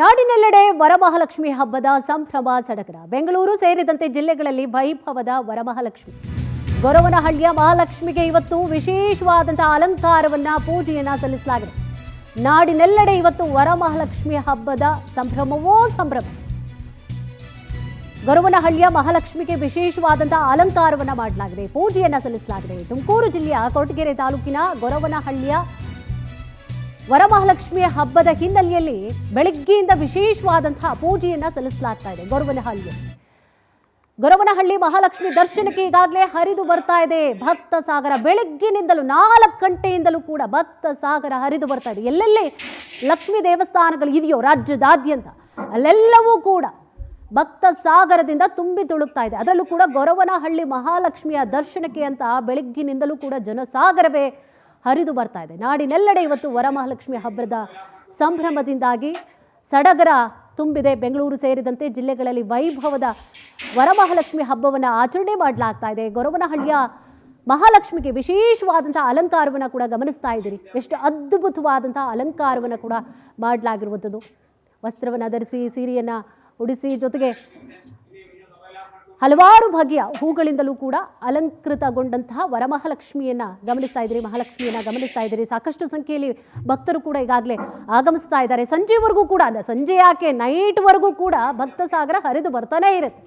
ನಾಡಿನೆಲ್ಲೆಡೆ ವರಮಹಾಲಕ್ಷ್ಮಿ ಹಬ್ಬದ ಸಂಭ್ರಮ ಸಡಗರ. ಬೆಂಗಳೂರು ಸೇರಿದಂತೆ ಜಿಲ್ಲೆಗಳಲ್ಲಿ ವೈಭವದ ವರಮಹಾಲಕ್ಷ್ಮಿ. ಗೊರವನಹಳ್ಳಿಯ ಮಹಾಲಕ್ಷ್ಮಿಗೆ ಇವತ್ತು ವಿಶೇಷವಾದಂತಹ ಅಲಂಕಾರವನ್ನ ಪೂಜೆಯನ್ನ ಸಲ್ಲಿಸಲಾಗಿದೆ. ನಾಡಿನೆಲ್ಲೆಡೆ ಇವತ್ತು ವರಮಹಾಲಕ್ಷ್ಮಿ ಹಬ್ಬದ ಸಂಭ್ರಮವೋ ಸಂಭ್ರಮ. ಗೊರವನಹಳ್ಳಿಯ ಮಹಾಲಕ್ಷ್ಮಿಗೆ ವಿಶೇಷವಾದಂತಹ ಅಲಂಕಾರವನ್ನ ಮಾಡಲಾಗಿದೆ, ಪೂಜೆಯನ್ನ ಸಲ್ಲಿಸಲಾಗಿದೆ. ತುಮಕೂರು ಜಿಲ್ಲೆಯ ಕೊರಟಗೆರೆ ತಾಲೂಕಿನ ಗೊರವನಹಳ್ಳಿಯ ವರಮಹಾಲಕ್ಷ್ಮಿಯ ಹಬ್ಬದ ಹಿನ್ನೆಲೆಯಲ್ಲಿ ಬೆಳಗ್ಗೆಯಿಂದ ವಿಶೇಷವಾದಂತಹ ಪೂಜೆಯನ್ನ ಸಲ್ಲಿಸಲಾಗ್ತಾ ಇದೆ. ಗೊರವನಹಳ್ಳಿ ಮಹಾಲಕ್ಷ್ಮಿ ದರ್ಶನಕ್ಕೆ ಈಗಾಗಲೇ ಹರಿದು ಬರ್ತಾ ಇದೆ ಭಕ್ತ ಸಾಗರ. ಬೆಳಗ್ಗಿನಿಂದಲೂ 4 ಗಂಟೆಯಿಂದಲೂ ಕೂಡ ಭಕ್ತ ಸಾಗರ ಹರಿದು ಬರ್ತಾ ಇದೆ. ಎಲ್ಲೆಲ್ಲಿ ಲಕ್ಷ್ಮೀ ದೇವಸ್ಥಾನಗಳು ಇದೆಯೋ ರಾಜ್ಯದಾದ್ಯಂತ ಅಲ್ಲೆಲ್ಲವೂ ಕೂಡ ಭಕ್ತ ಸಾಗರದಿಂದ ತುಂಬಿ ತುಳುಕ್ತಾ ಇದೆ. ಅದರಲ್ಲೂ ಕೂಡ ಗೊರವನಹಳ್ಳಿ ಮಹಾಲಕ್ಷ್ಮಿಯ ದರ್ಶನಕ್ಕೆ ಅಂತ ಬೆಳಗ್ಗಿನಿಂದಲೂ ಕೂಡ ಜನಸಾಗರವೇ ಹರಿದು ಬರ್ತಾ ಇದೆ. ನಾಡಿನೆಲ್ಲೆಡೆ ಇವತ್ತು ವರಮಹಾಲಕ್ಷ್ಮಿ ಹಬ್ಬದ ಸಂಭ್ರಮದಿಂದಾಗಿ ಸಡಗರ ತುಂಬಿದೆ. ಬೆಂಗಳೂರು ಸೇರಿದಂತೆ ಜಿಲ್ಲೆಗಳಲ್ಲಿ ವೈಭವದ ವರಮಹಾಲಕ್ಷ್ಮಿ ಹಬ್ಬವನ್ನು ಆಚರಣೆ ಮಾಡಲಾಗ್ತಾ ಇದೆ. ಗೊರವನಹಳ್ಳಿಯ ಮಹಾಲಕ್ಷ್ಮಿಗೆ ವಿಶೇಷವಾದಂತಹ ಅಲಂಕಾರವನ್ನು ಕೂಡ ಗಮನಿಸ್ತಾ ಇದ್ದೀರಿ. ಎಷ್ಟು ಅದ್ಭುತವಾದಂತಹ ಅಲಂಕಾರವನ್ನು ಕೂಡ ಮಾಡಲಾಗಿರುವಂಥದ್ದು. ವಸ್ತ್ರವನ್ನು ಧರಿಸಿ, ಸೀರೆಯನ್ನು ಉಡಿಸಿ, ಜೊತೆಗೆ ಹಲವಾರು ಬಗೆಯ ಹೂಗಳಿಂದಲೂ ಕೂಡ ಅಲಂಕೃತಗೊಂಡಂತಹ ವರಮಹಾಲಕ್ಷ್ಮಿಯನ್ನ ಗಮನಿಸ್ತಾ ಇದ್ದೀರಿ. ಸಾಕಷ್ಟು ಸಂಖ್ಯೆಯಲ್ಲಿ ಭಕ್ತರು ಕೂಡ ಈಗಾಗಲೇ ಆಗಮಿಸ್ತಾ ಇದ್ದಾರೆ. ಸಂಜೆವರೆಗೂ ಕೂಡ ಸಂಜೆ ಯಾಕೆ, ನೈಟ್ವರೆಗೂ ಕೂಡ ಭಕ್ತ ಸಾಗರ ಹರಿದು ಬರ್ತಾನೆ ಇರುತ್ತೆ.